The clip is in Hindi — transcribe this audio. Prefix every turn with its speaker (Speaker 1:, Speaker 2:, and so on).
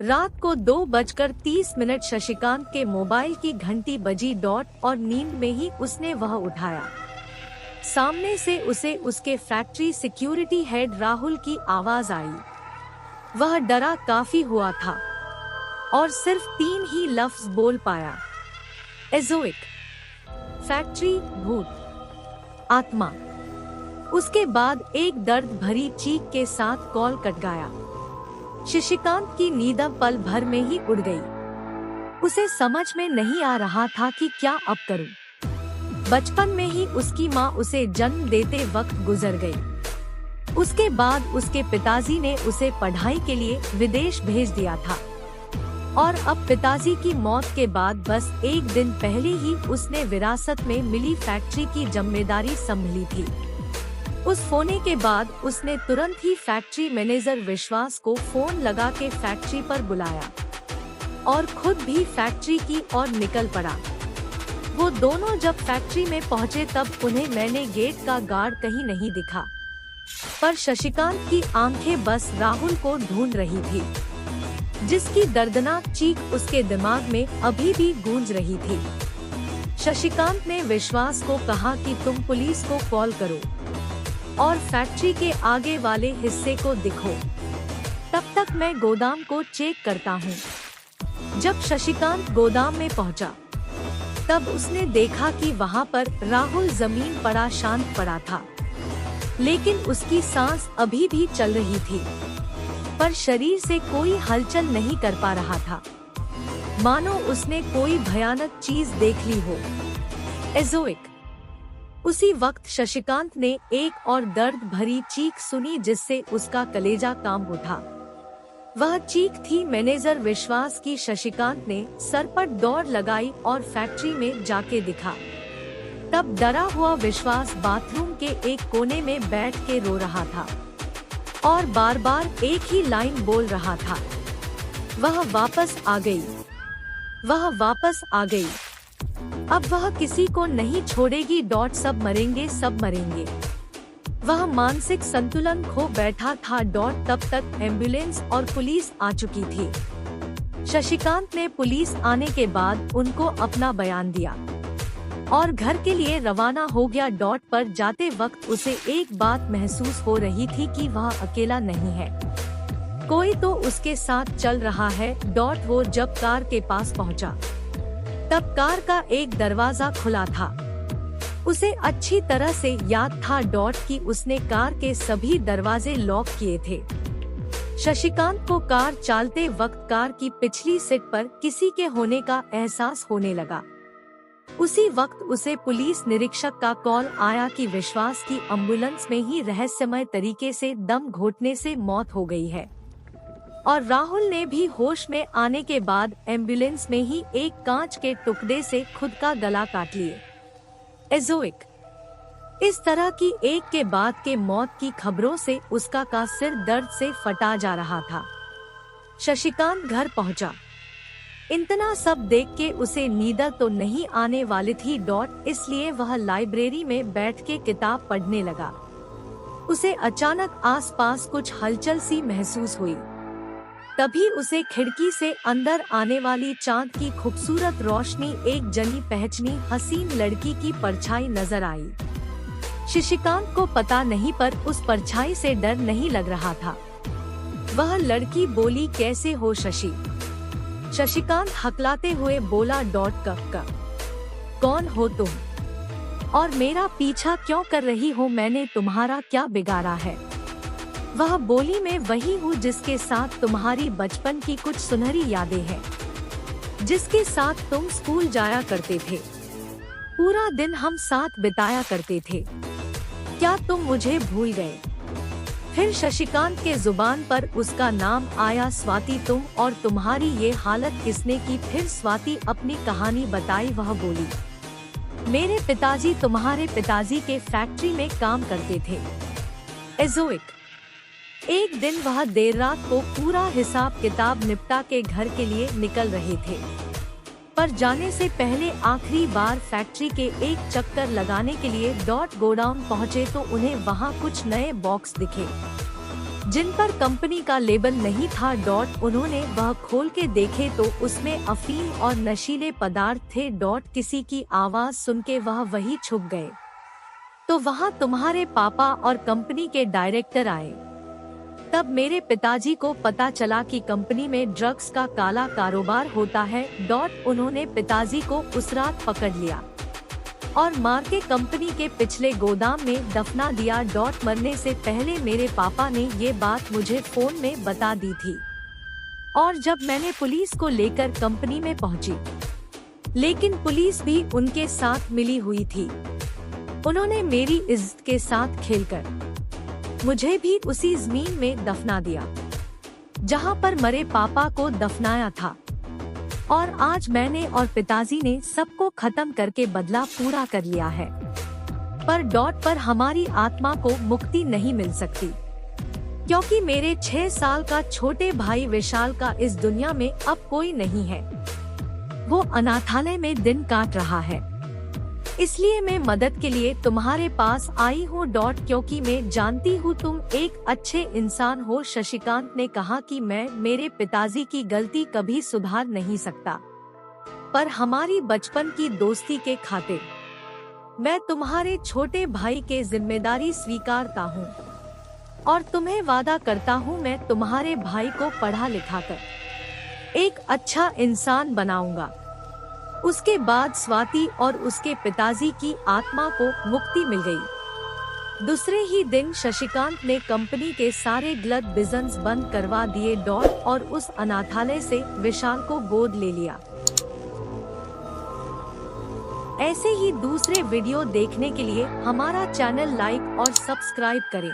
Speaker 1: रात को 2:30 शशिकांत के मोबाइल की घंटी बजी और नींद में ही उसने वह उठाया। सामने से उसे उसके फैक्ट्री सिक्योरिटी हेड राहुल की आवाज आई। वह डरा काफी हुआ था और सिर्फ 3 ही लफ्ज बोल पाया, एजोइक, फैक्ट्री, भूत, आत्मा। उसके बाद एक दर्द भरी चीख के साथ कॉल कट गया। शशिकांत की नींद पल भर में ही उड़ गई। उसे समझ में नहीं आ रहा था कि क्या अब करूं। बचपन में ही उसकी माँ उसे जन्म देते वक्त गुजर गई। उसके बाद उसके पिताजी ने उसे पढ़ाई के लिए विदेश भेज दिया था और अब पिताजी की मौत के बाद बस एक दिन पहले ही उसने विरासत में मिली फैक्ट्री की जिम्मेदारी संभाली थी। उस फोने के बाद उसने तुरंत ही फैक्ट्री मैनेजर विश्वास को फोन लगा के फैक्ट्री पर बुलाया और खुद भी फैक्ट्री की ओर निकल पड़ा। वो दोनों जब फैक्ट्री में पहुंचे तब उन्हें मैंने गेट का गार्ड कहीं नहीं दिखा, पर शशिकांत की आंखें बस राहुल को ढूंढ रही थी, जिसकी दर्दनाक चीख उसके दिमाग में अभी भी गूंज रही थी। शशिकांत ने विश्वास को कहा कि तुम पुलिस को कॉल करो और फैक्ट्री के आगे वाले हिस्से को दिखो, तब तक मैं गोदाम को चेक करता हूँ। जब शशिकांत गोदाम में पहुँचा तब उसने देखा कि वहाँ पर राहुल जमीन पड़ा शांत पड़ा था, लेकिन उसकी सांस अभी भी चल रही थी, पर शरीर से कोई हलचल नहीं कर पा रहा था, मानो उसने कोई भयानक चीज देख ली हो। एजोइक। उसी वक्त शशिकांत ने एक और दर्द भरी चीख सुनी जिससे उसका कलेजा कांप उठा। वह चीख थी मैनेजर विश्वास की। शशिकांत ने सर पर दौड़ लगाई और फैक्ट्री में जाके दिखा। तब डरा हुआ विश्वास बाथरूम के एक कोने में बैठ के रो रहा था और बार बार एक ही लाइन बोल रहा था, वह वापस आ गई, वह वापस आ गई, अब वह किसी को नहीं छोड़ेगी। सब मरेंगे, सब मरेंगे। वह मानसिक संतुलन खो बैठा था। तब तक एम्बुलेंस और पुलिस आ चुकी थी। शशिकांत ने पुलिस आने के बाद उनको अपना बयान दिया और घर के लिए रवाना हो गया। पर जाते वक्त उसे एक बात महसूस हो रही थी कि वह अकेला नहीं है, कोई तो उसके साथ चल रहा है। वो जब कार के पास पहुंचा तब कार का एक दरवाजा खुला था। उसे अच्छी तरह से याद था कि उसने कार के सभी दरवाजे लॉक किए थे। शशिकांत को कार चलाते वक्त कार की पिछली सीट पर किसी के होने का एहसास होने लगा। उसी वक्त उसे पुलिस निरीक्षक का कॉल आया कि विश्वास की एम्बुलेंस में ही रहस्यमय तरीके से दम घोटने से मौत हो गई है और राहुल ने भी होश में आने के बाद एम्बुलेंस में ही एक कांच के टुकड़े से खुद का गला काट लिए। एजोइक। इस तरह की एक के बाद के मौत की खबरों से उसका का सिर दर्द से फटा जा रहा था। शशिकांत घर पहुंचा। इतना सब देख के उसे नींद तो नहीं आने वाली थी। इसलिए वह लाइब्रेरी में बैठ के किताब पढ़ने लगा। उसे अचानक आसपास कुछ हलचल सी महसूस हुई। तभी उसे खिड़की से अंदर आने वाली चांद की खूबसूरत रोशनी, एक जनी पहचानी हसीन लड़की की परछाई नजर आई। शशिकांत को पता नहीं पर उस परछाई से डर नहीं लग रहा था। वह लड़की बोली, कैसे हो शशि? शशिकांत हकलाते हुए बोला, कौन हो तुम और मेरा पीछा क्यों कर रही हो? मैंने तुम्हारा क्या बिगाड़ा है? वह बोली, मैं वही हूँ जिसके साथ तुम्हारी बचपन की कुछ सुनहरी यादें हैं, जिसके साथ तुम स्कूल जाया करते थे, पूरा दिन हम साथ बिताया करते थे। क्या तुम मुझे भूल गए? फिर शशिकांत के जुबान पर उसका नाम आया, स्वाति। तुम और तुम्हारी ये हालत किसने की? फिर स्वाति अपनी कहानी बताई। वह बोली, मेरे पिताजी तुम्हारे पिताजी के फैक्ट्री में काम करते थे। एजोइक। एक दिन वह देर रात को पूरा हिसाब किताब निपटा के घर के लिए निकल रहे थे, पर जाने से पहले आखिरी बार फैक्ट्री के एक चक्कर लगाने के लिए गोडाउन पहुँचे तो उन्हें वहाँ कुछ नए बॉक्स दिखे। जिन पर कंपनी का लेबल नहीं था। उन्होंने वह खोल के देखे तो उसमें अफीम और नशीले पदार्थ थे। किसी की आवाज सुन के वह वही छुप गए तो वहाँ तुम्हारे पापा और कंपनी के डायरेक्टर आए। तब मेरे पिताजी को पता चला कि कंपनी में ड्रग्स का काला कारोबार होता है। उन्होंने पिताजी को उस रात पकड़ लिया और मार के कंपनी के पिछले गोदाम में दफना दिया। मरने से पहले मेरे पापा ने ये बात मुझे फोन में बता दी थी और जब मैंने पुलिस को लेकर कंपनी में पहुंची, लेकिन पुलिस भी उनके साथ मिली हुई थी। उन्होंने मेरी इज्जत के साथ खेलकर मुझे भी उसी जमीन में दफना दिया जहां पर मरे पापा को दफनाया था। और आज मैंने और पिताजी ने सबको खत्म करके बदला पूरा कर लिया है। पर हमारी आत्मा को मुक्ति नहीं मिल सकती, क्योंकि मेरे 6 साल का छोटे भाई विशाल का इस दुनिया में अब कोई नहीं है। वो अनाथालय में दिन काट रहा है। इसलिए मैं मदद के लिए तुम्हारे पास आई हूँ। क्योंकि मैं जानती हूँ तुम एक अच्छे इंसान हो। शशिकांत ने कहा कि मैं मेरे पिताजी की गलती कभी सुधार नहीं सकता, पर हमारी बचपन की दोस्ती के खातिर मैं तुम्हारे छोटे भाई के जिम्मेदारी स्वीकारता हूँ और तुम्हें वादा करता हूँ मैं तुम्हारे भाई को पढ़ा लिखा कर एक अच्छा इंसान बनाऊंगा। उसके बाद स्वाति और उसके पिताजी की आत्मा को मुक्ति मिल गई। दूसरे ही दिन शशिकांत ने कंपनी के सारे गलत बिजनेस बंद करवा दिए। और उस अनाथालय से विशाल को गोद ले लिया। ऐसे ही दूसरे वीडियो देखने के लिए हमारा चैनल लाइक और सब्सक्राइब करें।